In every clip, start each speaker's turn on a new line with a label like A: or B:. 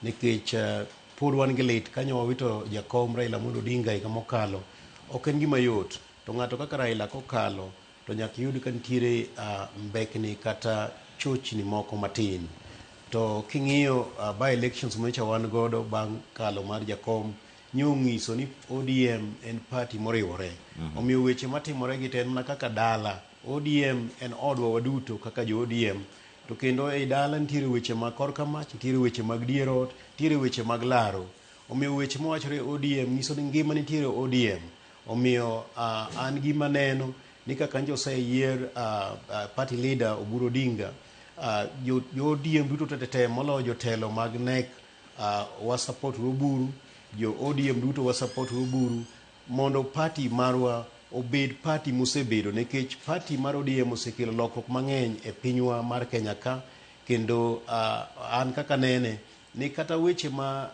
A: nikech pod wan gi lit kanyo wawito jakom Raila Amolo Odinga higa mokalo. Ok en gima yot, to ng'ato kaka Raila kokalo to nyaka yud ka nitiere mbekni kata chochni moko matin. To king'iyo by elections mocha wan godo bang' kalo mar jakom, nyong'iso ni ODM en party moriwore. Omiyo weche matimore gi ten mana kaka dala. ODM en odwa waduto kaka jo ODM. To kendo ei dala nitiere weche mag korka mach, nitiere weche mag dierot, nitiere weche mag laro. Omiyo weche mawachore ODM nyiso ni ngima nitiere ODM. Omiyo an gima neno ni kaka njo oseyier party leader Oburu Odinga, jo ODM duto tete moloyo jotelo mag NEC support Oburu, jo ODM duto support Oburu mondo party marwa obed party mosebedo, nikech party mar ODM osekelo lokruok mang'eny e pinywa mar Kenya ka. Kendo an kaka nene ni kata weche ma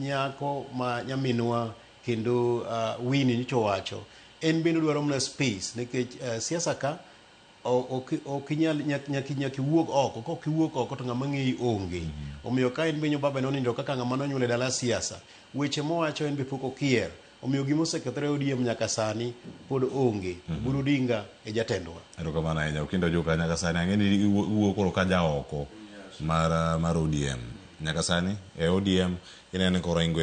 A: nyako ma nyaminwa kendo Winnie nyocha wacho, en bende dwaro mana space, nikech siasa ka ok inyal nyaki wuog oko. Kok iwuok oko to ng'ama ng'eyi onge. Omiyo ka en benyo baba nonindo kaka ng'ama nonyuol e dala siasa, weche mowacho en be pok okier. Omiyo gima osekethore ODM nyaka sani pod onge. Oburu Odinga e jatendwa.
B: Erokamano ahinya. Ukindo joka nyaka sani ang'eni iwuok koro ka jaoko mar ODM. Nyaka sani e ODM inene koro ingo